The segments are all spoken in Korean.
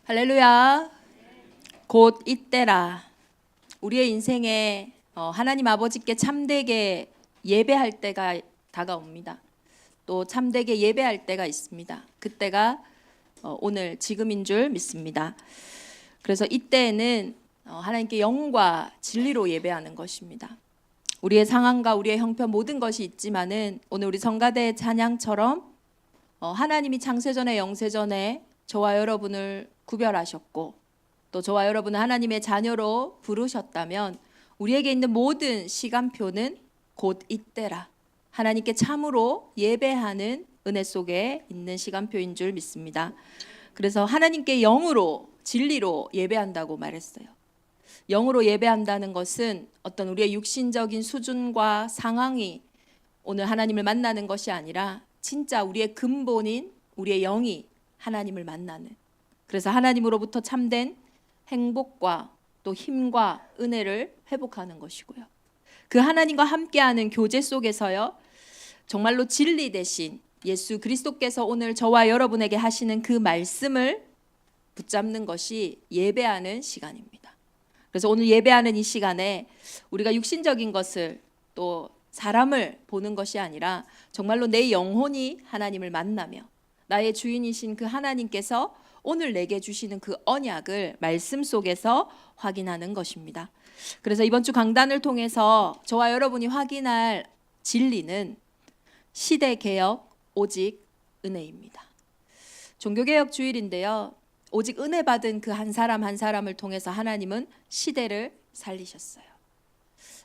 할렐루야. 곧 이때라. 우리의 인생에 하나님 아버지께 참되게 예배할 때가 다가옵니다. 또 참되게 예배할 때가 있습니다. 그때가 오늘 지금인 줄 믿습니다. 그래서 이때에는 하나님께 영과 진리로 예배하는 것입니다. 우리의 상황과 우리의 형편 모든 것이 있지만은 오늘 우리 성가대 찬양처럼 하나님이 창세전에 영세전에 저와 여러분을 구별하셨고 또 저와 여러분을 하나님의 자녀로 부르셨다면 우리에게 있는 모든 시간표는 곧 이때라. 하나님께 참으로 예배하는 은혜 속에 있는 시간표인 줄 믿습니다. 그래서 하나님께 영으로 진리로 예배한다고 말했어요. 영으로 예배한다는 것은 어떤 우리의 육신적인 수준과 상황이 오늘 하나님을 만나는 것이 아니라 진짜 우리의 근본인 우리의 영이 하나님을 만나는, 그래서 하나님으로부터 참된 행복과 또 힘과 은혜를 회복하는 것이고요. 그 하나님과 함께하는 교제 속에서요, 정말로 진리 대신 예수 그리스도께서 오늘 저와 여러분에게 하시는 그 말씀을 붙잡는 것이 예배하는 시간입니다. 그래서 오늘 예배하는 이 시간에 우리가 육신적인 것을 또 사람을 보는 것이 아니라 정말로 내 영혼이 하나님을 만나며 나의 주인이신 그 하나님께서 오늘 내게 주시는 그 언약을 말씀 속에서 확인하는 것입니다. 그래서 이번 주 강단을 통해서 저와 여러분이 확인할 진리는 시대개혁 오직 은혜입니다. 종교개혁 주일인데요, 오직 은혜 받은 그 한 사람 한 사람을 통해서 하나님은 시대를 살리셨어요.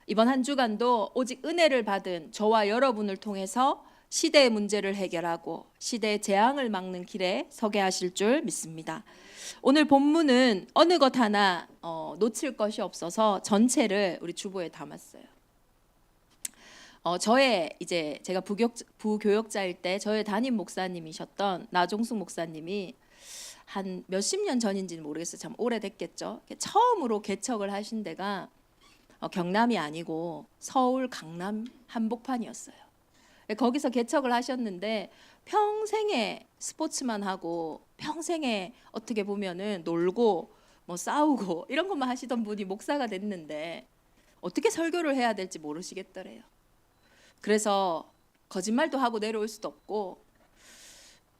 이번 한 주간도 오직 은혜를 받은 저와 여러분을 통해서 시대의 문제를 해결하고 시대의 재앙을 막는 길에 서게 하실 줄 믿습니다. 오늘 본문은 어느 것 하나 놓칠 것이 없어서 전체를 우리 주보에 담았어요. 저의 이제 제가 부교역자일 때 저의 담임 목사님이셨던 나종숙 목사님이 한 몇십 년 전인지는 모르겠어요. 참 오래됐겠죠. 처음으로 개척을 하신 데가 경남이 아니고 서울 강남 한복판이었어요. 거기서 개척을 하셨는데 평생에 스포츠만 하고 평생에 어떻게 보면은 놀고 뭐 싸우고 이런 것만 하시던 분이 목사가 됐는데 어떻게 설교를 해야 될지 모르시겠더래요. 그래서 거짓말도 하고 내려올 수도 없고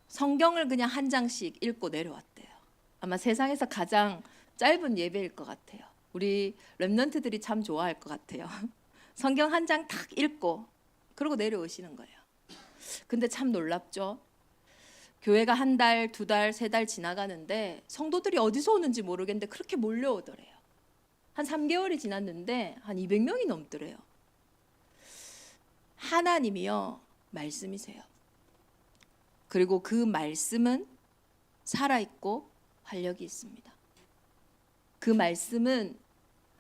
성경을 그냥 한 장씩 읽고 내려왔대요. 아마 세상에서 가장 짧은 예배일 것 같아요. 우리 렘넌트들이 참 좋아할 것 같아요. 성경 한 장 탁 읽고 그러고 내려오시는 거예요. 근데 참 놀랍죠. 교회가 한 달, 두 달, 세 달 지나가는데 성도들이 어디서 오는지 모르겠는데 그렇게 몰려오더래요. 한 3개월이 지났는데 한 200명이 넘더래요. 하나님이요, 말씀이세요. 그리고 그 말씀은 살아있고 활력이 있습니다. 그 말씀은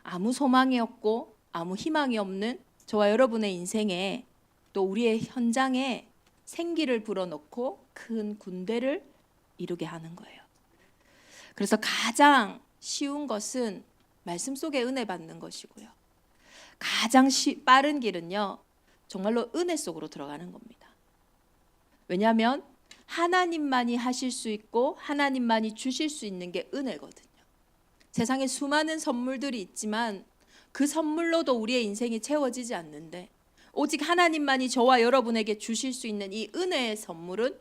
아무 소망이 없고 아무 희망이 없는 저와 여러분의 인생에 또 우리의 현장에 생기를 불어넣고 큰 군대를 이루게 하는 거예요. 그래서 가장 쉬운 것은 말씀 속에 은혜 받는 것이고요. 가장 빠른 길은요, 정말로 은혜 속으로 들어가는 겁니다. 왜냐하면 하나님만이 하실 수 있고 하나님만이 주실 수 있는 게 은혜거든요. 세상에 수많은 선물들이 있지만 그 선물로도 우리의 인생이 채워지지 않는데 오직 하나님만이 저와 여러분에게 주실 수 있는 이 은혜의 선물은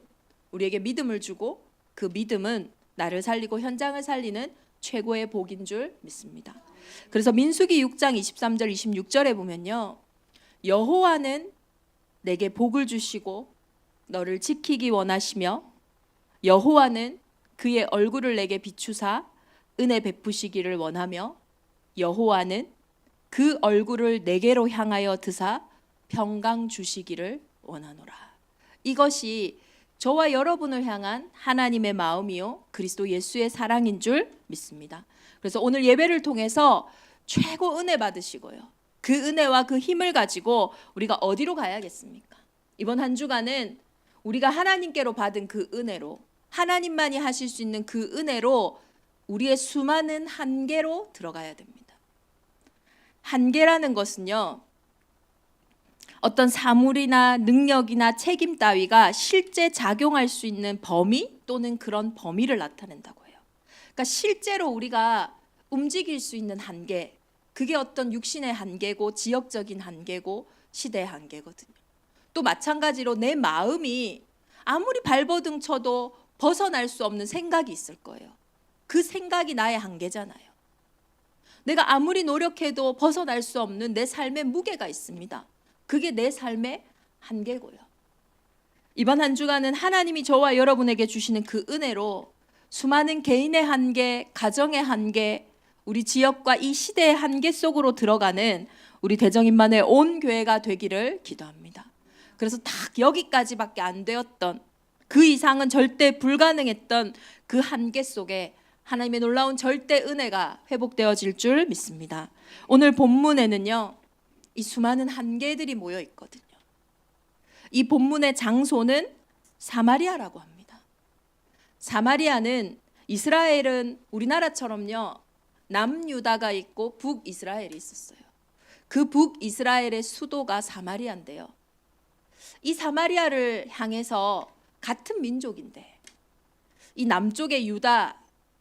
우리에게 믿음을 주고 그 믿음은 나를 살리고 현장을 살리는 최고의 복인 줄 믿습니다. 그래서 민수기 6장 23절 26절에 보면요, 여호와는 내게 복을 주시고 너를 지키기 원하시며 여호와는 그의 얼굴을 내게 비추사 은혜 베푸시기를 원하며 여호와는 그 얼굴을 내게로 향하여 드사 평강 주시기를 원하노라. 이것이 저와 여러분을 향한 하나님의 마음이요 그리스도 예수의 사랑인 줄 믿습니다. 그래서 오늘 예배를 통해서 최고 은혜 받으시고요, 그 은혜와 그 힘을 가지고 우리가 어디로 가야겠습니까? 이번 한 주간은 우리가 하나님께로 받은 그 은혜로, 하나님만이 하실 수 있는 그 은혜로 우리의 수많은 한계로 들어가야 됩니다. 한계라는 것은요, 어떤 사물이나 능력이나 책임 따위가 실제 작용할 수 있는 범위 또는 그런 범위를 나타낸다고 해요. 그러니까 실제로 우리가 움직일 수 있는 한계, 그게 어떤 육신의 한계고 지역적인 한계고 시대의 한계거든요. 또 마찬가지로 내 마음이 아무리 발버둥 쳐도 벗어날 수 없는 생각이 있을 거예요. 그 생각이 나의 한계잖아요. 내가 아무리 노력해도 벗어날 수 없는 내 삶의 무게가 있습니다. 그게 내 삶의 한계고요. 이번 한 주간은 하나님이 저와 여러분에게 주시는 그 은혜로 수많은 개인의 한계, 가정의 한계, 우리 지역과 이 시대의 한계 속으로 들어가는 우리 대정인만의 온 교회가 되기를 기도합니다. 그래서 딱 여기까지밖에 안 되었던, 그 이상은 절대 불가능했던 그 한계 속에 하나님의 놀라운 절대 은혜가 회복되어질 줄 믿습니다. 오늘 본문에는요, 이 수많은 한계들이 모여 있거든요. 이 본문의 장소는 사마리아라고 합니다. 사마리아는, 이스라엘은 우리나라처럼요, 남유다가 있고 북이스라엘이 있었어요. 그 북이스라엘의 수도가 사마리아인데요, 이 사마리아를 향해서 같은 민족인데 이 남쪽의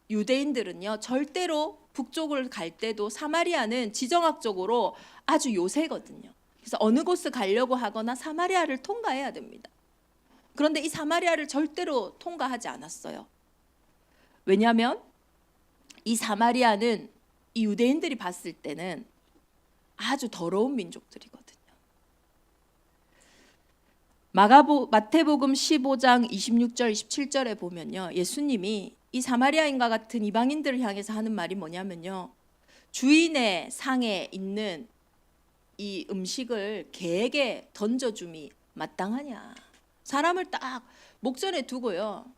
유대인들은요 절대로 북쪽을 갈 때도 사마리아는 지정학적으로 아주 요새거든요. 그래서 어느 곳을 가려고 하거나 사마리아를 통과해야 됩니다. 그런데 이 사마리아를 절대로 통과하지 않았어요. 왜냐하면 이 사마리아는 이 유대인들이 봤을 때는 아주 더러운 민족들이거든요. 마태복음 15장 26절 27절에 보면요, 예수님이 이 사마리아인과 같은 이방인들을 향해서 하는 말이 뭐냐면요, 주인의 상에 있는 이 음식을 개에게 던져줌이 마땅하냐. 사람을 딱 목전에 두고요,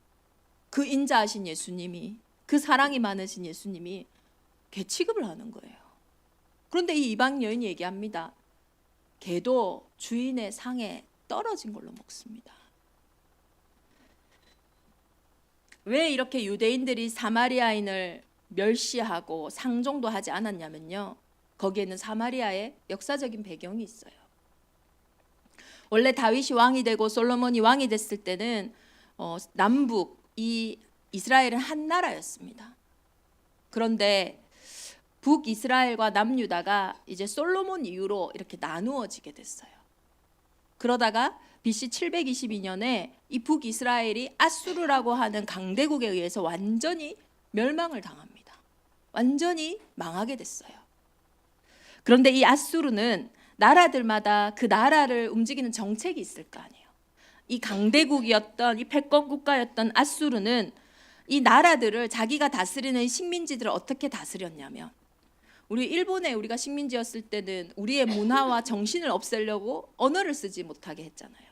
그 인자하신 예수님이, 그 사랑이 많으신 예수님이 개 취급을 하는 거예요. 그런데 이 이방 여인이 얘기합니다. 개도 주인의 상에 떨어진 걸로 먹습니다. 왜 이렇게 유대인들이 사마리아인을 멸시하고 상종도 하지 않았냐면요, 거기에는 사마리아의 역사적인 배경이 있어요. 원래 다윗이 왕이 되고 솔로몬이 왕이 됐을 때는 남북, 이 이스라엘은 한 나라였습니다. 그런데 북이스라엘과 남유다가 이제 솔로몬 이후로 이렇게 나누어지게 됐어요. 그러다가 BC 722년에 이 북이스라엘이 아수르라고 하는 강대국에 의해서 완전히 멸망을 당합니다. 완전히 망하게 됐어요. 그런데 이 아수르는 나라들마다 그 나라를 움직이는 정책이 있을 거 아니에요. 이 강대국이었던, 이 패권 국가였던 아수르는 이 나라들을, 자기가 다스리는 식민지들을 어떻게 다스렸냐면, 우리 일본에 우리가 식민지였을 때는 우리의 문화와 정신을 없애려고 언어를 쓰지 못하게 했잖아요.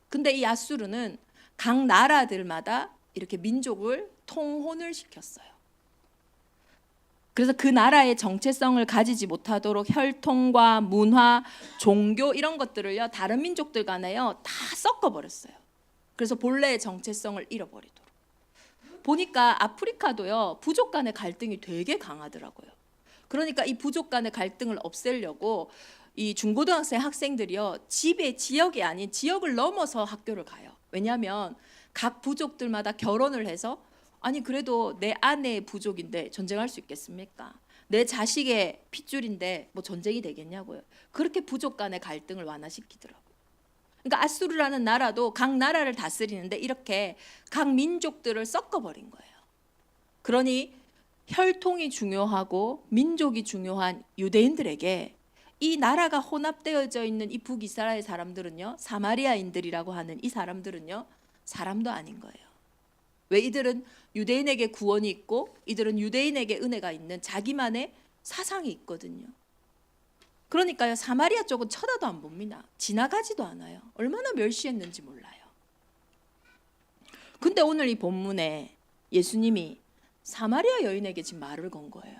근데 이 아수르는 각 나라들마다 이렇게 민족을 통혼을 시켰어요. 그래서 그 나라의 정체성을 가지지 못하도록 혈통과 문화, 종교 이런 것들을요, 다른 민족들 간에요 다 섞어버렸어요. 그래서 본래의 정체성을 잃어버리도록. 보니까 아프리카도요, 부족 간의 갈등이 되게 강하더라고요. 그러니까 이 부족 간의 갈등을 없애려고 이 중고등학생 학생들이요, 집의 지역이 아닌 지역을 넘어서 학교를 가요. 왜냐하면 각 부족들마다 결혼을 해서, 아니 그래도 내 아내의 부족인데 전쟁할 수 있겠습니까? 내 자식의 핏줄인데 뭐 전쟁이 되겠냐고요. 그렇게 부족 간의 갈등을 완화시키더라고요. 그러니까 아수르라는 나라도 각 나라를 다스리는데 이렇게 각 민족들을 섞어버린 거예요. 그러니 혈통이 중요하고 민족이 중요한 유대인들에게 이 나라가 혼합되어져 있는 이 북이스라엘 사람들은요, 사마리아인들이라고 하는 이 사람들은요, 사람도 아닌 거예요. 왜? 이들은 유대인에게 구원이 있고 이들은 유대인에게 은혜가 있는 자기만의 사상이 있거든요. 그러니까요, 사마리아 쪽은 쳐다도 안 봅니다. 지나가지도 않아요. 얼마나 멸시했는지 몰라요. 근데 오늘 이 본문에 예수님이 사마리아 여인에게 지금 말을 건 거예요.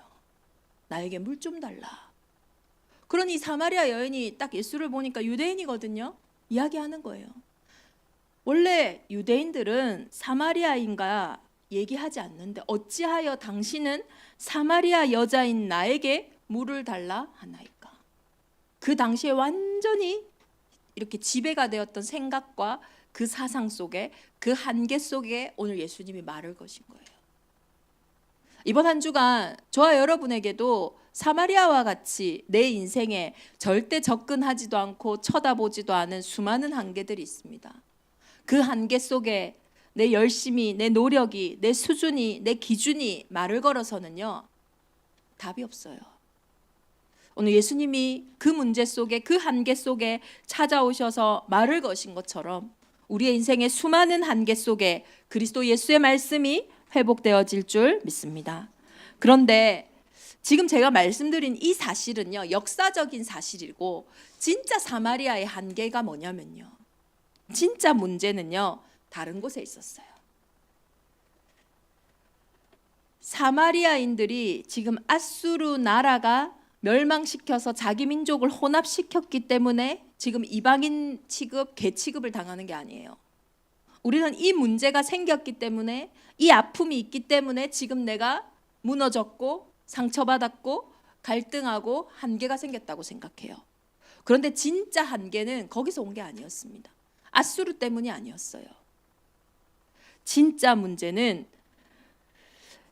나에게 물 좀 달라. 그러니 사마리아 여인이 딱 예수를 보니까 유대인이거든요. 이야기하는 거예요. 원래 유대인들은 사마리아인가 얘기하지 않는데 어찌하여 당신은 사마리아 여자인 나에게 물을 달라 하나이까. 그 당시에 완전히 이렇게 지배가 되었던 생각과 그 사상 속에, 그 한계 속에 오늘 예수님이 말을 거신 거예요. 이번 한 주간 저와 여러분에게도 사마리아와 같이 내 인생에 절대 접근하지도 않고 쳐다보지도 않은 수많은 한계들이 있습니다. 그 한계 속에 내 열심이, 내 노력이, 내 수준이, 내 기준이 말을 걸어서는요, 답이 없어요. 오늘 예수님이 그 문제 속에, 그 한계 속에 찾아오셔서 말을 거신 것처럼 우리의 인생의 수많은 한계 속에 그리스도 예수의 말씀이 회복되어질 줄 믿습니다. 그런데 지금 제가 말씀드린 이 사실은요, 역사적인 사실이고 진짜 사마리아의 한계가 뭐냐면요, 진짜 문제는요, 다른 곳에 있었어요. 사마리아인들이 지금 아수르 나라가 멸망시켜서 자기 민족을 혼합시켰기 때문에 지금 이방인 취급, 개 취급을 당하는 게 아니에요. 우리는 이 문제가 생겼기 때문에, 이 아픔이 있기 때문에 지금 내가 무너졌고 상처받았고 갈등하고 한계가 생겼다고 생각해요. 그런데 진짜 한계는 거기서 온 게 아니었습니다. 아수르 때문이 아니었어요. 진짜 문제는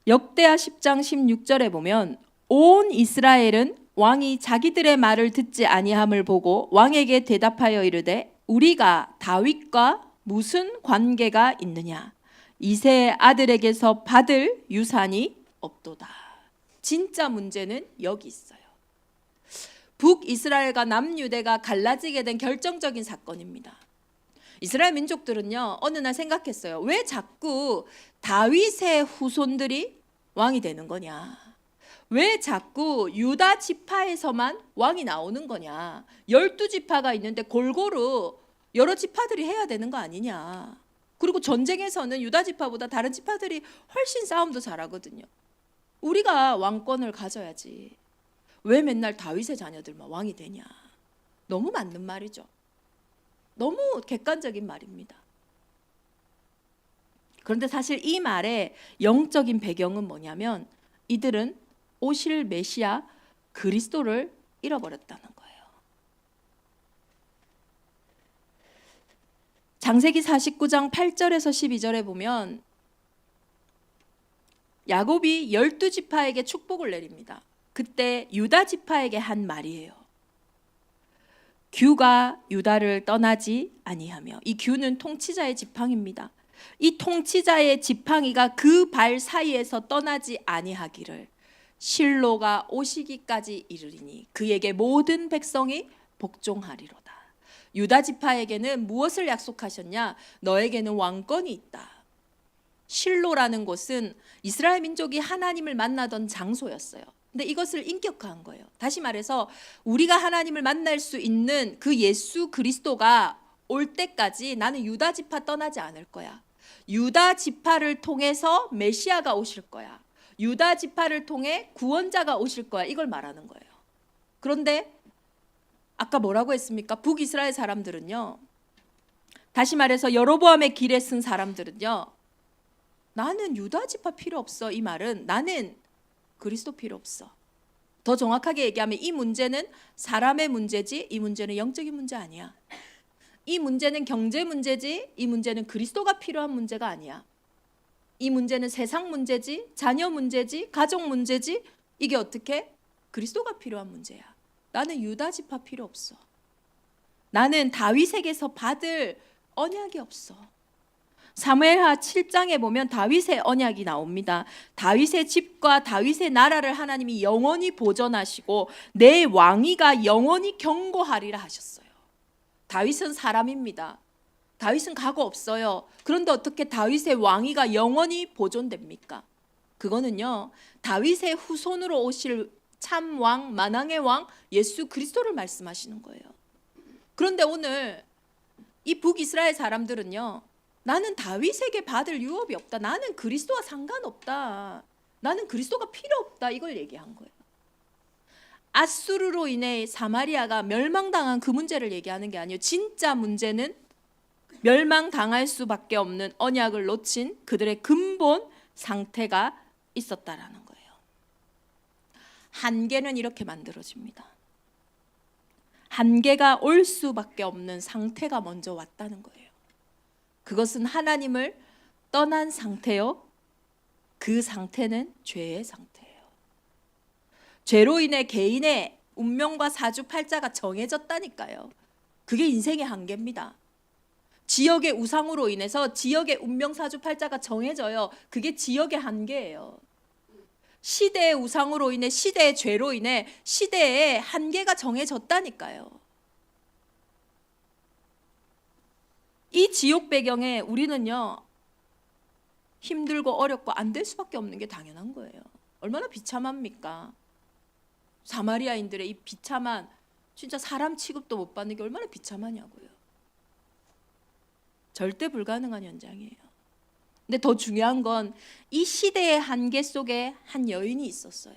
역대하 10장 16절에 보면 온 이스라엘은 왕이 자기들의 말을 듣지 아니함을 보고 왕에게 대답하여 이르되 우리가 다윗과 무슨 관계가 있느냐, 이새의 아들에게서 받을 유산이 없도다. 진짜 문제는 여기 있어요. 북이스라엘과 남유대가 갈라지게 된 결정적인 사건입니다. 이스라엘 민족들은요, 어느 날 생각했어요. 왜 자꾸 다윗의 후손들이 왕이 되는 거냐? 왜 자꾸 유다 지파에서만 왕이 나오는 거냐? 12지파가 있는데 골고루 여러 지파들이 해야 되는 거 아니냐? 그리고 전쟁에서는 유다 지파보다 다른 지파들이 훨씬 싸움도 잘하거든요. 우리가 왕권을 가져야지. 왜 맨날 다윗의 자녀들만 왕이 되냐? 너무 맞는 말이죠. 너무 객관적인 말입니다. 그런데 사실 이 말의 영적인 배경은 뭐냐면 이들은 오실 메시아 그리스도를 잃어버렸다는 거예요. 창세기 49장 8절에서 12절에 보면 야곱이 12지파에게 축복을 내립니다. 그때 유다 지파에게 한 말이에요. 규가 유다를 떠나지 아니하며, 이 규는 통치자의 지팡이입니다. 이 통치자의 지팡이가 그 발 사이에서 떠나지 아니하기를 실로가 오시기까지 이르리니 그에게 모든 백성이 복종하리로다. 유다 지파에게는 무엇을 약속하셨냐? 너에게는 왕권이 있다. 실로라는 곳은 이스라엘 민족이 하나님을 만나던 장소였어요. 근데 이것을 인격화한 거예요. 다시 말해서 우리가 하나님을 만날 수 있는 그 예수 그리스도가 올 때까지 나는 유다 지파 떠나지 않을 거야. 유다 지파를 통해서 메시아가 오실 거야. 유다 지파를 통해 구원자가 오실 거야. 이걸 말하는 거예요. 그런데 아까 뭐라고 했습니까? 북이스라엘 사람들은요, 다시 말해서 여로보암의 길에 쓴 사람들은요, 나는 유다 지파 필요 없어. 이 말은 나는 그리스도 필요 없어. 더 정확하게 얘기하면 이 문제는 사람의 문제지 이 문제는 영적인 문제 아니야. 이 문제는 경제 문제지 이 문제는 그리스도가 필요한 문제가 아니야. 이 문제는 세상 문제지, 자녀 문제지, 가족 문제지, 이게 어떻게? 그리스도가 필요한 문제야. 나는 유다 지파 필요 없어. 나는 다윗에게서 받을 언약이 없어. 사무엘하 7장에 보면 다윗의 언약이 나옵니다. 다윗의 집과 다윗의 나라를 하나님이 영원히 보존하시고 내 왕위가 영원히 경고하리라 하셨어요. 다윗은 사람입니다. 다윗은 과거 없어요. 그런데 어떻게 다윗의 왕위가 영원히 보존됩니까? 그거는요, 다윗의 후손으로 오실 참 왕, 만왕의 왕 예수 그리스도를 말씀하시는 거예요. 그런데 오늘 이 북이스라엘 사람들은요, 나는 다윗에게 받을 유업이 없다. 나는 그리스도와 상관없다. 나는 그리스도가 필요 없다. 이걸 얘기한 거예요. 아수르로 인해 사마리아가 멸망당한 그 문제를 얘기하는 게 아니에요. 진짜 문제는 멸망당할 수밖에 없는 언약을 놓친 그들의 근본 상태가 있었다라는 거예요. 한계는 이렇게 만들어집니다. 한계가 올 수밖에 없는 상태가 먼저 왔다는 거예요. 그것은 하나님을 떠난 상태요. 그 상태는 죄의 상태예요. 죄로 인해 개인의 운명과 사주팔자가 정해졌다니까요. 그게 인생의 한계입니다. 지역의 우상으로 인해서 지역의 운명 사주팔자가 정해져요. 그게 지역의 한계예요. 시대의 우상으로 인해, 시대의 죄로 인해 시대의 한계가 정해졌다니까요. 이 지옥 배경에 우리는요, 힘들고 어렵고 안 될 수밖에 없는 게 당연한 거예요. 얼마나 비참합니까? 사마리아인들의 이 비참한, 진짜 사람 취급도 못 받는 게 얼마나 비참하냐고요. 절대 불가능한 현장이에요. 근데 더 중요한 건 이 시대의 한계 속에 한 여인이 있었어요.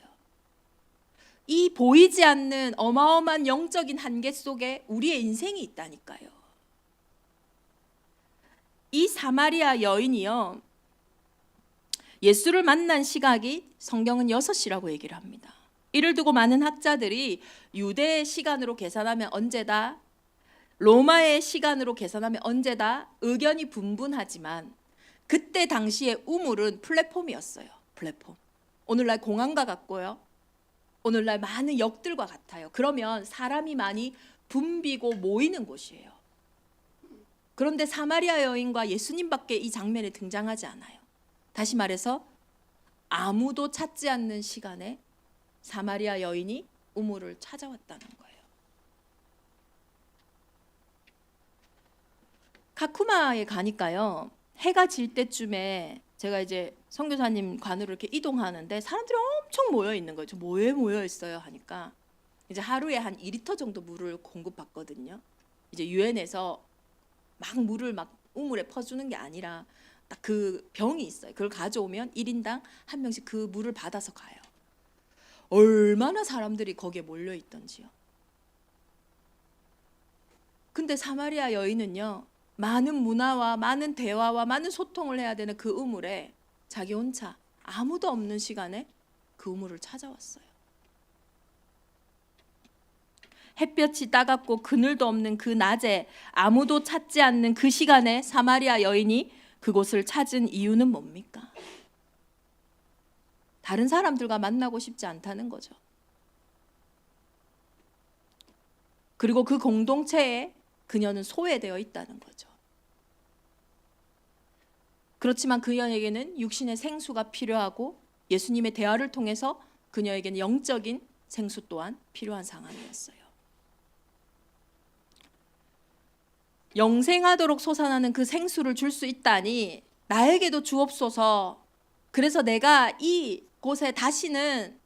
이 보이지 않는 어마어마한 영적인 한계 속에 우리의 인생이 있다니까요. 이 사마리아 여인이요, 예수를 만난 시각이 성경은 6이라고 얘기를 합니다. 이를 두고 많은 학자들이 유대의 시간으로 계산하면 언제다, 로마의 시간으로 계산하면 언제다 의견이 분분하지만 그때 당시의 우물은 플랫폼이었어요. 플랫폼. 오늘날 공항과 같고요. 오늘날 많은 역들과 같아요. 그러면 사람이 많이 붐비고 모이는 곳이에요. 그런데 사마리아 여인과 예수님밖에 이 장면에 등장하지 않아요. 다시 말해서 아무도 찾지 않는 시간에 사마리아 여인이 우물을 찾아왔다는 거예요. 카쿠마에 가니까요, 해가 질 때쯤에 제가 이제 선교사님 관으로 이렇게 이동하는데 사람들이 엄청 모여 있는 거죠. 뭐에 모여 있어요 하니까 이제 하루에 한 2리터 정도 물을 공급받거든요. 이제 유엔에서 막 물을 막 우물에 퍼주는 게 아니라 딱 그 병이 있어요. 그걸 가져오면 1인당 한 명씩 그 물을 받아서 가요. 얼마나 사람들이 거기에 몰려 있던지요. 근데 사마리아 여인은요, 많은 문화와 많은 대화와 많은 소통을 해야 되는 그 우물에 자기 혼자 아무도 없는 시간에 그 우물을 찾아왔어요. 햇볕이 따갑고 그늘도 없는 그 낮에 아무도 찾지 않는 그 시간에 사마리아 여인이 그곳을 찾은 이유는 뭡니까? 다른 사람들과 만나고 싶지 않다는 거죠. 그리고 그 공동체에 그녀는 소외되어 있다는 거죠. 그렇지만 그녀에게는 육신의 생수가 필요하고 예수님의 대화를 통해서 그녀에게는 영적인 생수 또한 필요한 상황이었어요. 영생하도록 솟아나는 그 생수를 줄 수 있다니 나에게도 주옵소서. 그래서 내가 이 곳에 다시는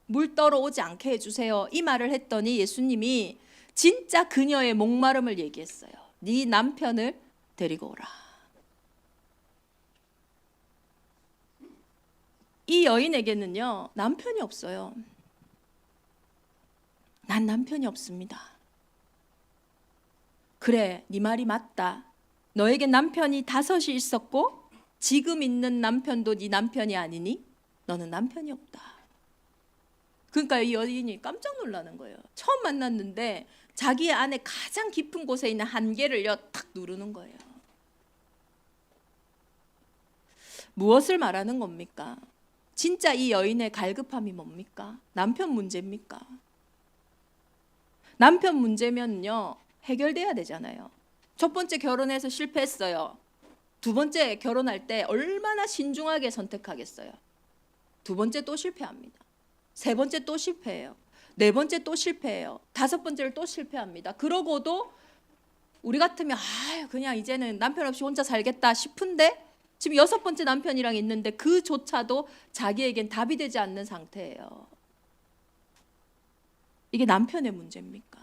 물 떨어오지 않게 해주세요. 이 말을 했더니 예수님이 진짜 그녀의 목마름을 얘기했어요. 네 남편을 데리고 오라. 이 여인에게는요, 남편이 없어요. 난 남편이 없습니다. 그래, 네 말이 맞다. 너에게 남편이 5이 있었고 지금 있는 남편도 네 남편이 아니니 너는 남편이 없다. 그러니까 이 여인이 깜짝 놀라는 거예요. 처음 만났는데 자기 안에 가장 깊은 곳에 있는 한계를요 탁 누르는 거예요. 무엇을 말하는 겁니까? 진짜 이 여인의 갈급함이 뭡니까? 남편 문제입니까? 남편 문제면요 해결돼야 되잖아요. 첫 번째 결혼해서 실패했어요. 두 번째 결혼할 때 얼마나 신중하게 선택하겠어요. 두 번째 또 실패합니다. 세 번째 또 실패해요. 네 번째 또 실패해요. 다섯 번째를 또 실패합니다. 그러고도 우리 같으면 그냥 이제는 남편 없이 혼자 살겠다 싶은데 지금 6번째 남편이랑 있는데 그조차도 자기에겐 답이 되지 않는 상태예요. 이게 남편의 문제입니까?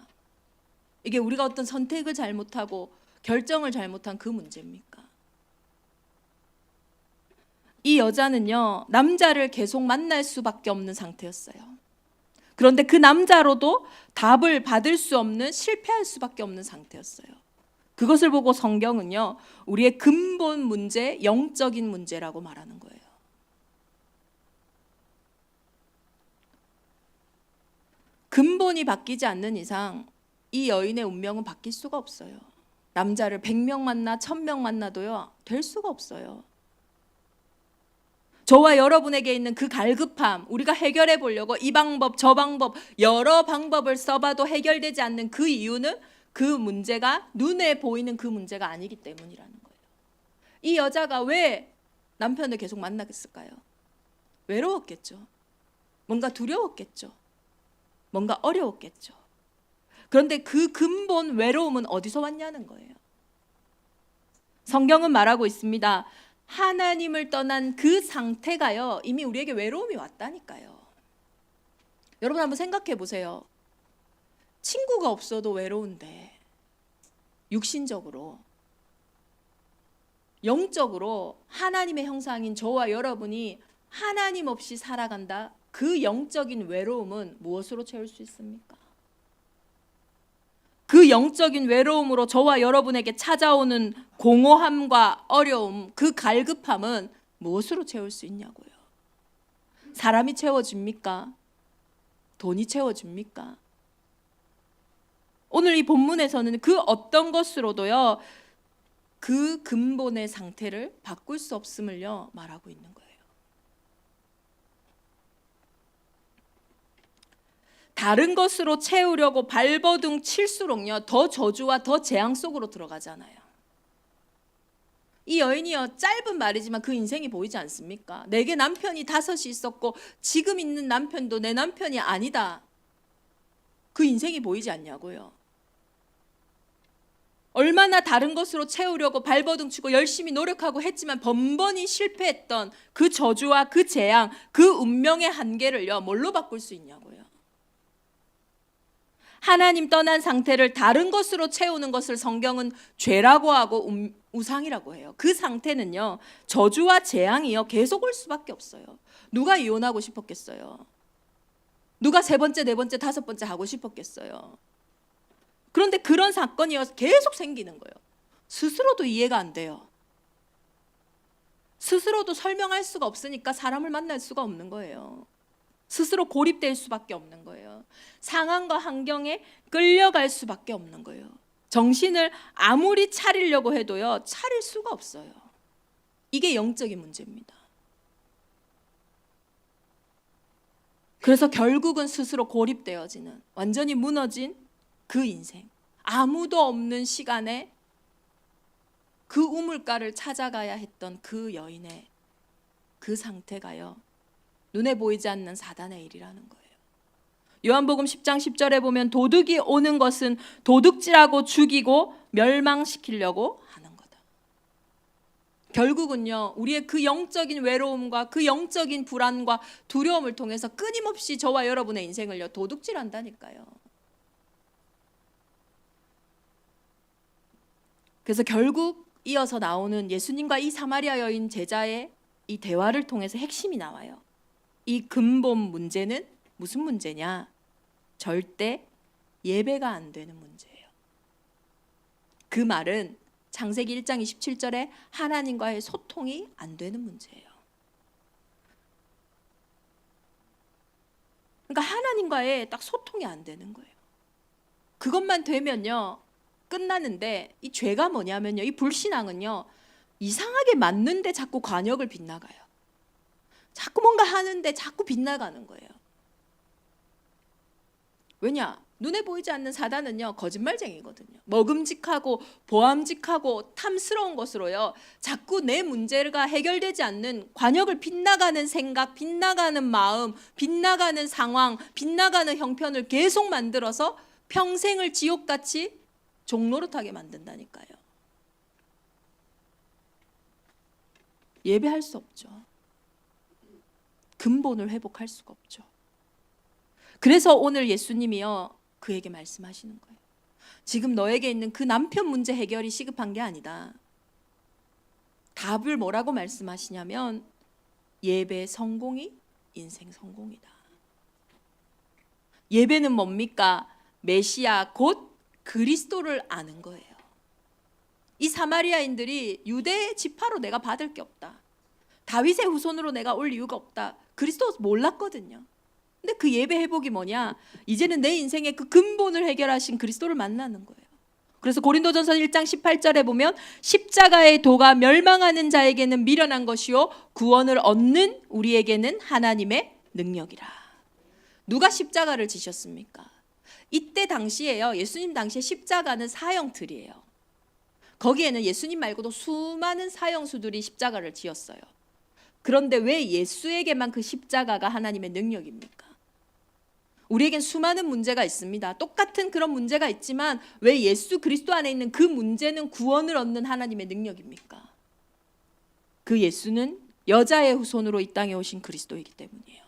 이게 우리가 어떤 선택을 잘못하고 결정을 잘못한 그 문제입니까? 이 여자는요 남자를 계속 만날 수밖에 없는 상태였어요. 그런데 그 남자로도 답을 받을 수 없는, 실패할 수밖에 없는 상태였어요. 그것을 보고 성경은요 우리의 근본 문제, 영적인 문제라고 말하는 거예요. 근본이 바뀌지 않는 이상 이 여인의 운명은 바뀔 수가 없어요. 남자를 100명 만나 1000명 만나도요 될 수가 없어요. 저와 여러분에게 있는 그 갈급함, 우리가 해결해 보려고 이 방법 저 방법 여러 방법을 써봐도 해결되지 않는 그 이유는 그 문제가 눈에 보이는 그 문제가 아니기 때문이라는 거예요. 이 여자가 왜 남편을 계속 만나겠을까요? 외로웠겠죠. 뭔가 두려웠겠죠. 뭔가 어려웠겠죠. 그런데 그 근본 외로움은 어디서 왔냐는 거예요. 성경은 말하고 있습니다. 하나님을 떠난 그 상태가요, 이미 우리에게 외로움이 왔다니까요. 여러분 한번 생각해 보세요. 친구가 없어도 외로운데 육신적으로, 영적으로 하나님의 형상인 저와 여러분이 하나님 없이 살아간다. 그 영적인 외로움은 무엇으로 채울 수 있습니까? 그 영적인 외로움으로 저와 여러분에게 찾아오는 공허함과 어려움, 그 갈급함은 무엇으로 채울 수 있냐고요. 사람이 채워줍니까? 돈이 채워줍니까? 오늘 이 본문에서는 그 어떤 것으로도요, 그 근본의 상태를 바꿀 수 없음을요 말하고 있는 거예요. 다른 것으로 채우려고 발버둥 칠수록요 더 저주와 더 재앙 속으로 들어가잖아요. 이 여인이요, 짧은 말이지만 그 인생이 보이지 않습니까? 내게 남편이 5이 있었고 지금 있는 남편도 내 남편이 아니다. 그 인생이 보이지 않냐고요. 얼마나 다른 것으로 채우려고 발버둥 치고 열심히 노력하고 했지만 번번이 실패했던 그 저주와 그 재앙, 그 운명의 한계를요 뭘로 바꿀 수 있냐고요. 하나님 떠난 상태를 다른 것으로 채우는 것을 성경은 죄라고 하고 우상이라고 해요. 그 상태는요, 저주와 재앙이요 계속 올 수밖에 없어요. 누가 이혼하고 싶었겠어요? 누가 3번째, 4번째, 5번째 하고 싶었겠어요? 그런데 그런 사건이 계속 생기는 거예요. 스스로도 이해가 안 돼요. 스스로도 설명할 수가 없으니까 사람을 만날 수가 없는 거예요. 스스로 고립될 수밖에 없는 거예요. 상황과 환경에 끌려갈 수밖에 없는 거예요. 정신을 아무리 차리려고 해도요 차릴 수가 없어요. 이게 영적인 문제입니다. 그래서 결국은 스스로 고립되어지는, 완전히 무너진 그 인생, 아무도 없는 시간에 그 우물가를 찾아가야 했던 그 여인의 그 상태가요 눈에 보이지 않는 사단의 일이라는 거예요. 요한복음 10장 10절에 보면 도둑이 오는 것은 도둑질하고 죽이고 멸망시키려고 하는 거다. 결국은요 우리의 그 영적인 외로움과 그 영적인 불안과 두려움을 통해서 끊임없이 저와 여러분의 인생을요 도둑질한다니까요. 그래서 결국 이어서 나오는 예수님과 이 사마리아 여인 제자의 이 대화를 통해서 핵심이 나와요. 이 근본 문제는 무슨 문제냐? 절대 예배가 안 되는 문제예요. 그 말은 창세기 1장 27절에 하나님과의 소통이 안 되는 문제예요. 그러니까 하나님과의 딱 소통이 안 되는 거예요. 그것만 되면요 끝나는데, 이 죄가 뭐냐면요, 이 불신앙은요 이상하게 맞는데 자꾸 관역을 빗나가요. 자꾸 뭔가 하는데 자꾸 빗나가는 거예요. 왜냐? 눈에 보이지 않는 사단은요 거짓말쟁이거든요. 먹음직하고 보암직하고 탐스러운 것으로요 자꾸 내 문제가 해결되지 않는 관역을 빗나가는 생각, 빗나가는 마음, 빗나가는 상황, 빗나가는 형편을 계속 만들어서 평생을 지옥같이 종노릇하게 만든다니까요. 예배할 수 없죠. 근본을 회복할 수가 없죠. 그래서 오늘 예수님이요 그에게 말씀하시는 거예요. 지금 너에게 있는 그 남편 문제 해결이 시급한 게 아니다. 답을 뭐라고 말씀하시냐면 예배 성공이 인생 성공이다. 예배는 뭡니까? 메시아 곧 그리스도를 아는 거예요. 이 사마리아인들이 유대 지파로 내가 받을 게 없다. 다윗의 후손으로 내가 올 이유가 없다. 그리스도 몰랐거든요. 근데 그 예배 회복이 뭐냐? 이제는 내 인생의 그 근본을 해결하신 그리스도를 만나는 거예요. 그래서 고린도전서 1장 18절에 보면 십자가의 도가 멸망하는 자에게는 미련한 것이요 구원을 얻는 우리에게는 하나님의 능력이라. 누가 십자가를 지셨습니까? 이때 당시에요. 예수님 당시에 십자가는 사형틀이에요. 거기에는 예수님 말고도 수많은 사형수들이 십자가를 지었어요. 그런데 왜 예수에게만 그 십자가가 하나님의 능력입니까? 우리에겐 수많은 문제가 있습니다. 똑같은 그런 문제가 있지만 왜 예수 그리스도 안에 있는 그 문제는 구원을 얻는 하나님의 능력입니까? 그 예수는 여자의 후손으로 이 땅에 오신 그리스도이기 때문이에요.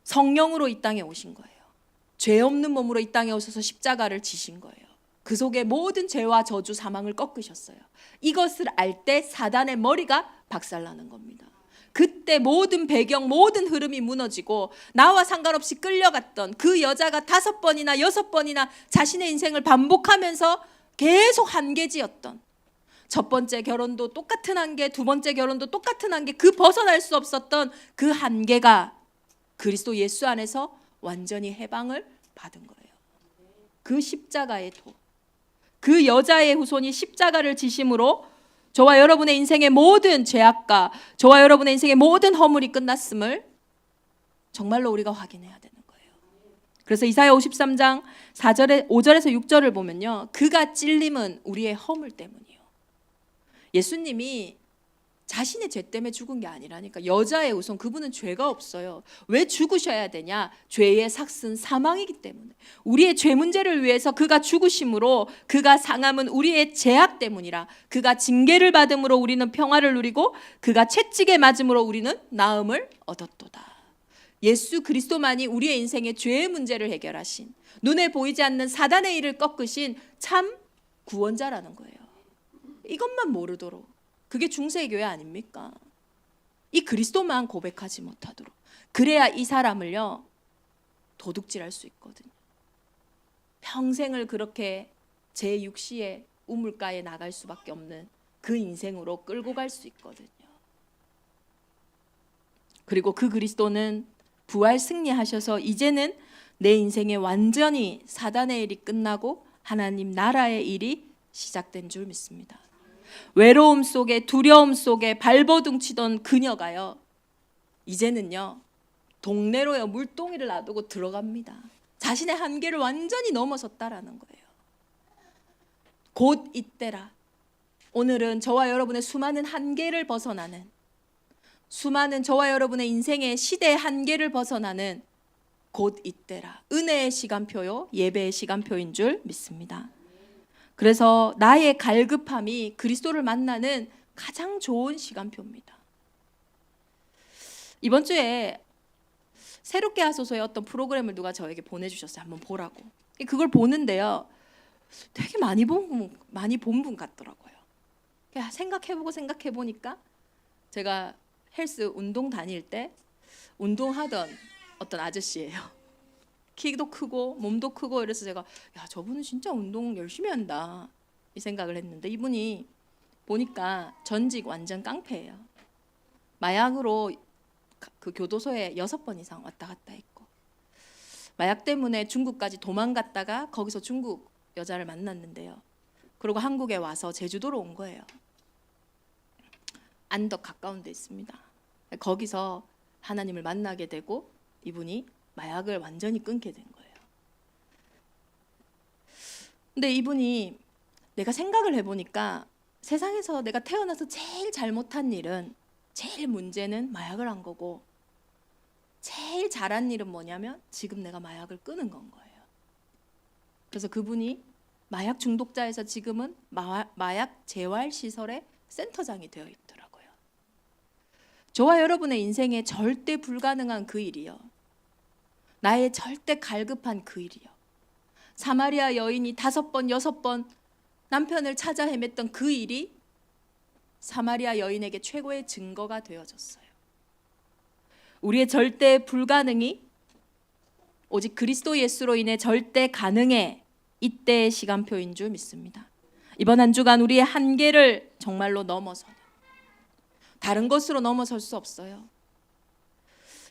성령으로 이 땅에 오신 거예요. 죄 없는 몸으로 이 땅에 오셔서 십자가를 지신 거예요. 그 속에 모든 죄와 저주 사망을 꺾으셨어요. 이것을 알 때 사단의 머리가 박살나는 겁니다. 그때 모든 배경, 모든 흐름이 무너지고 나와 상관없이 끌려갔던 그 여자가 5번이나 6번이나 자신의 인생을 반복하면서 계속 한계지였던 첫 번째 결혼도 똑같은 한계, 두 번째 결혼도 똑같은 한계, 그 벗어날 수 없었던 그 한계가 그리스도 예수 안에서 완전히 해방을 받은 거예요. 그 십자가의 도, 그 여자의 후손이 십자가를 지심으로 저와 여러분의 인생의 모든 죄악과 저와 여러분의 인생의 모든 허물이 끝났음을 정말로 우리가 확인해야 되는 거예요. 그래서 이사야 53장 5절에서 6절을 보면요, 그가 찔림은 우리의 허물 때문이에요. 예수님이 자신의 죄 때문에 죽은 게 아니라니까. 여자의 후손, 그분은 죄가 없어요. 왜 죽으셔야 되냐? 죄의 삭은 사망이기 때문에. 우리의 죄 문제를 위해서 그가 죽으심으로, 그가 상함은 우리의 죄악 때문이라. 그가 징계를 받음으로 우리는 평화를 누리고 그가 채찍에 맞음으로 우리는 나음을 얻었도다. 예수 그리스도만이 우리의 인생의 죄의 문제를 해결하신, 눈에 보이지 않는 사단의 일을 꺾으신 참 구원자라는 거예요. 이것만 모르도록, 그게 중세의 교회 아닙니까? 이 그리스도만 고백하지 못하도록. 그래야 이 사람을요, 도둑질할 수 있거든요. 평생을 그렇게 제6시의 우물가에 나갈 수밖에 없는 그 인생으로 끌고 갈 수 있거든요. 그리고 그 그리스도는 부활 승리하셔서 이제는 내 인생에 완전히 사단의 일이 끝나고 하나님 나라의 일이 시작된 줄 믿습니다. 외로움 속에, 두려움 속에 발버둥치던 그녀가요, 이제는요 동네로요 물동이를 놔두고 들어갑니다. 자신의 한계를 완전히 넘어섰다라는 거예요. 곧 이때라. 오늘은 저와 여러분의 수많은 한계를 벗어나는, 수많은 저와 여러분의 인생의 시대의 한계를 벗어나는 곧 이때라, 은혜의 시간표요, 예배의 시간표인 줄 믿습니다. 그래서 나의 갈급함이 그리스도를 만나는 가장 좋은 시간표입니다. 이번 주에 새롭게 하소서의 어떤 프로그램을 누가 저에게 보내주셨어요. 한번 보라고. 그걸 보는데요, 되게 많이 본 분 같더라고요. 생각해보니까 제가 헬스 운동 다닐 때 운동하던 어떤 아저씨예요. 키도 크고 몸도 크고 이래서 제가, 야, 저분은 진짜 운동 열심히 한다 이 생각을 했는데, 이분이 보니까 전직 완전 깡패예요. 마약으로 그 교도소에 6번 이상 왔다 갔다 했고, 마약 때문에 중국까지 도망갔다가 거기서 중국 여자를 만났는데요, 그리고 한국에 와서 제주도로 온 거예요. 안덕 가까운 데 있습니다. 거기서 하나님을 만나게 되고 이분이 마약을 완전히 끊게 된 거예요. 근데 이분이, 내가 생각을 해보니까 세상에서 내가 태어나서 제일 잘못한 일은, 제일 문제는 마약을 한 거고, 제일 잘한 일은 뭐냐면 지금 내가 마약을 끊은 건 거예요. 그래서 그분이 마약 중독자에서 지금은 마약 재활 시설의 센터장이 되어 있더라고요. 저와 여러분의 인생에 절대 불가능한 그 일이요, 나의 절대 갈급한 그 일이요, 사마리아 여인이 5번, 6번 남편을 찾아 헤맸던 그 일이 사마리아 여인에게 최고의 증거가 되어졌어요. 우리의 절대 불가능이 오직 그리스도 예수로 인해 절대 가능해, 이때의 시간표인 줄 믿습니다. 이번 한 주간 우리의 한계를 정말로 넘어서는, 다른 것으로 넘어설 수 없어요.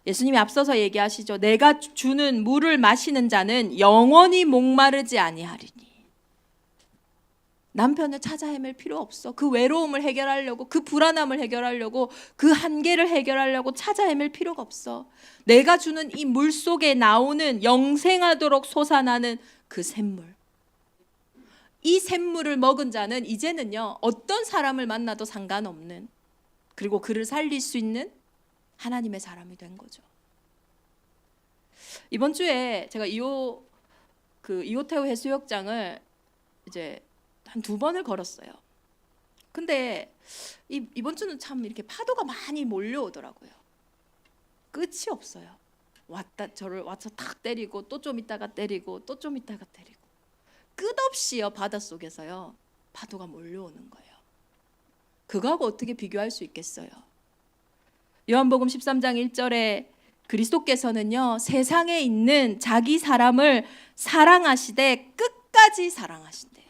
예수님이 앞서서 얘기하시죠. 내가 주는 물을 마시는 자는 영원히 목마르지 아니하리니. 남편을 찾아 헤맬 필요 없어. 그 외로움을 해결하려고, 그 불안함을 해결하려고, 그 한계를 해결하려고 찾아 헤맬 필요가 없어. 내가 주는 이 물 속에 나오는 영생하도록 솟아나는 그 샘물. 이 샘물을 먹은 자는 이제는요, 어떤 사람을 만나도 상관없는, 그리고 그를 살릴 수 있는 하나님의 사람이 된 거죠. 이번 주에 제가 이호태우 해수욕장을 이제 한 2번을 걸었어요. 근데 이번 주는 참 이렇게 파도가 많이 몰려오더라고요. 끝이 없어요. 저를 와서 탁 때리고 또 좀 있다가 때리고 또 좀 있다가 때리고, 끝없이요 바닷속에서요 파도가 몰려오는 거예요. 그거하고 어떻게 비교할 수 있겠어요? 요한복음 13장 1절에 그리스도께서는요 세상에 있는 자기 사람을 사랑하시되 끝까지 사랑하신대요.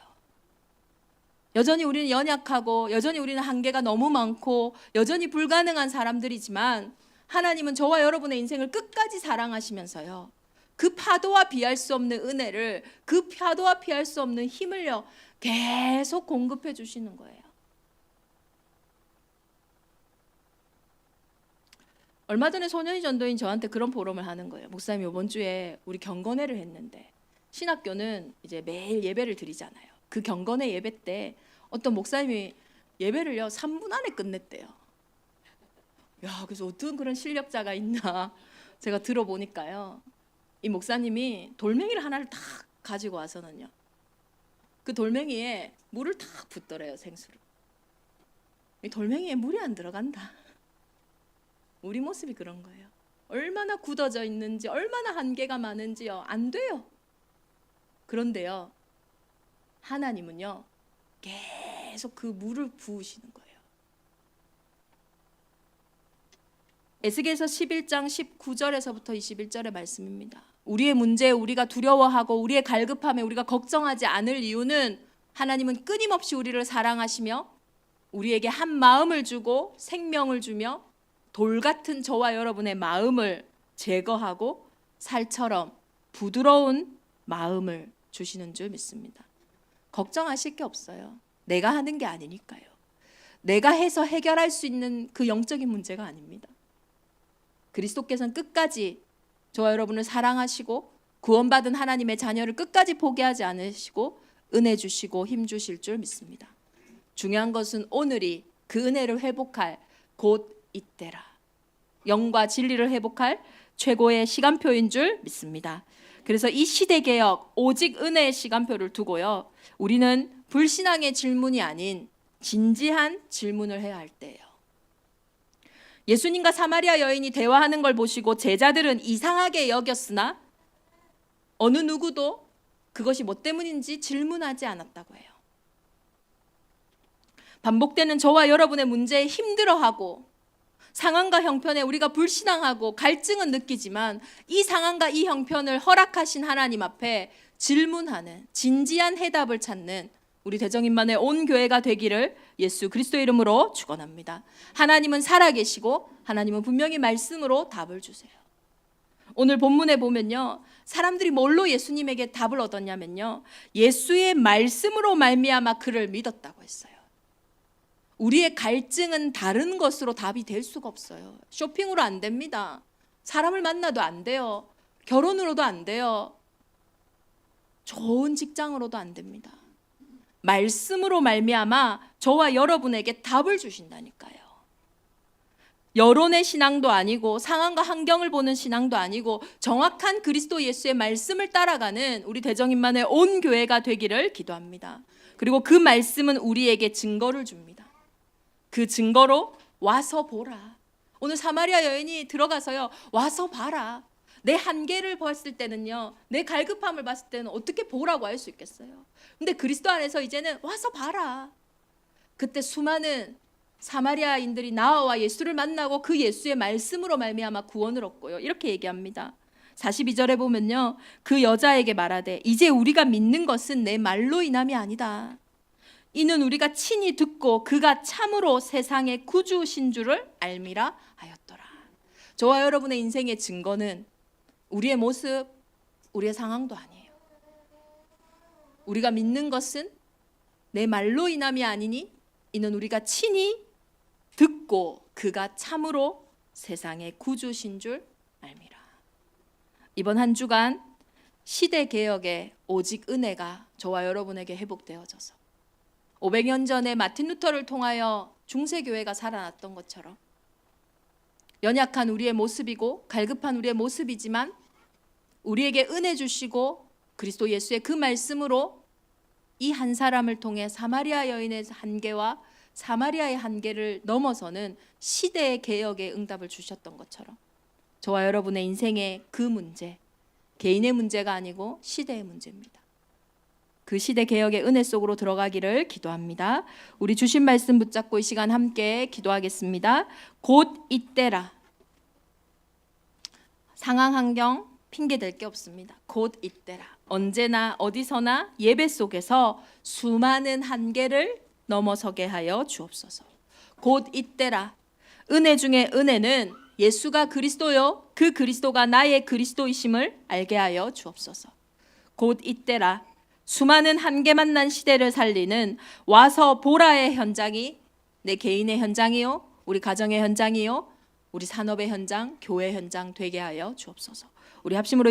여전히 우리는 연약하고, 여전히 우리는 한계가 너무 많고, 여전히 불가능한 사람들이지만 하나님은 저와 여러분의 인생을 끝까지 사랑하시면서요 그 파도와 비할 수 없는 은혜를, 그 파도와 피할 수 없는 힘을요 계속 공급해 주시는 거예요. 얼마 전에 소년이 전도인 저한테 그런 보름을 하는 거예요. 목사님, 이번 주에 우리 경건회를 했는데 신학교는 이제 매일 예배를 드리잖아요. 그 경건회 예배 때 어떤 목사님이 예배를요 3분 안에 끝냈대요. 야, 그래서 어떤 그런 실력자가 있나 제가 들어보니까요, 이 목사님이 돌멩이를 하나를 딱 가지고 와서는요 그 돌멩이에 물을 탁 붓더래요, 생수를. 이 돌멩이에 물이 안 들어간다. 우리 모습이 그런 거예요. 얼마나 굳어져 있는지, 얼마나 한계가 많은지요 안 돼요. 그런데요 하나님은요 계속 그 물을 부으시는 거예요. 에스겔서 11장 19절에서부터 21절의 말씀입니다. 우리의 문제에 우리가 두려워하고 우리의 갈급함에 우리가 걱정하지 않을 이유는 하나님은 끊임없이 우리를 사랑하시며 우리에게 한 마음을 주고 생명을 주며 돌 같은 저와 여러분의 마음을 제거하고 살처럼 부드러운 마음을 주시는 줄 믿습니다. 걱정하실 게 없어요. 내가 하는 게 아니니까요. 내가 해서 해결할 수 있는 그 영적인 문제가 아닙니다. 그리스도께서는 끝까지 저와 여러분을 사랑하시고 구원받은 하나님의 자녀를 끝까지 포기하지 않으시고 은혜 주시고 힘 주실 줄 믿습니다. 중요한 것은 오늘이 그 은혜를 회복할 곧 이때라. 영과 진리를 회복할 최고의 시간표인 줄 믿습니다. 그래서 이 시대개혁 오직 은혜의 시간표를 두고요, 우리는 불신앙의 질문이 아닌 진지한 질문을 해야 할 때예요. 예수님과 사마리아 여인이 대화하는 걸 보시고 제자들은 이상하게 여겼으나 어느 누구도 그것이 뭐 때문인지 질문하지 않았다고 해요. 반복되는 저와 여러분의 문제에 힘들어하고 상황과 형편에 우리가 불신앙하고 갈증은 느끼지만 이 상황과 이 형편을 허락하신 하나님 앞에 질문하는, 진지한 해답을 찾는 우리 대정인만의 온 교회가 되기를 예수 그리스도의 이름으로 축원합니다. 하나님은 살아계시고 하나님은 분명히 말씀으로 답을 주세요. 오늘 본문에 보면요, 사람들이 뭘로 예수님에게 답을 얻었냐면요, 예수의 말씀으로 말미암아 그를 믿었다고 했어요. 우리의 갈증은 다른 것으로 답이 될 수가 없어요. 쇼핑으로 안 됩니다. 사람을 만나도 안 돼요. 결혼으로도 안 돼요. 좋은 직장으로도 안 됩니다. 말씀으로 말미암아 저와 여러분에게 답을 주신다니까요. 여론의 신앙도 아니고 상황과 환경을 보는 신앙도 아니고 정확한 그리스도 예수의 말씀을 따라가는 우리 대정인만의 온 교회가 되기를 기도합니다. 그리고 그 말씀은 우리에게 증거를 줍니다. 그 증거로 와서 보라. 오늘 사마리아 여인이 들어가서요, 와서 봐라. 내 한계를 봤을 때는요, 내 갈급함을 봤을 때는 어떻게 보라고 할 수 있겠어요? 근데 그리스도 안에서 이제는 와서 봐라. 그때 수많은 사마리아인들이 나와 예수를 만나고 그 예수의 말씀으로 말미암아 구원을 얻고요, 이렇게 얘기합니다. 42절에 보면요, 그 여자에게 말하되 이제 우리가 믿는 것은 내 말로 인함이 아니다. 이는 우리가 친히 듣고 그가 참으로 세상의 구주신 줄을 알미라 하였더라. 저와 여러분의 인생의 증거는 우리의 모습, 우리의 상황도 아니에요. 우리가 믿는 것은 내 말로 인함이 아니니 이는 우리가 친히 듣고 그가 참으로 세상의 구주신 줄 알미라. 이번 한 주간 시대 개혁의 오직 은혜가 저와 여러분에게 회복되어져서 500년 전에 마틴 루터를 통하여 중세교회가 살아났던 것처럼 연약한 우리의 모습이고 갈급한 우리의 모습이지만 우리에게 은혜 주시고 그리스도 예수의 그 말씀으로 이 한 사람을 통해 사마리아 여인의 한계와 사마리아의 한계를 넘어서는 시대의 개혁의 응답을 주셨던 것처럼 저와 여러분의 인생의 그 문제, 개인의 문제가 아니고 시대의 문제입니다. 그 시대 개혁의 은혜 속으로 들어가기를 기도합니다. 우리 주신 말씀 붙잡고 이 시간 함께 기도하겠습니다. 곧 이때라. 상황 환경 핑계댈 게 없습니다. 곧 이때라. 언제나 어디서나 예배 속에서 수많은 한계를 넘어서게 하여 주옵소서. 곧 이때라. 은혜 중에 은혜는 예수가 그리스도요 그 그리스도가 나의 그리스도이심을 알게 하여 주옵소서. 곧 이때라. 수많은 한계 만난 시대를 살리는 와서 보라의 현장이 내 개인의 현장이요 우리 가정의 현장이요 우리 산업의 현장, 교회 현장 되게 하여 주옵소서. 우리 합심으로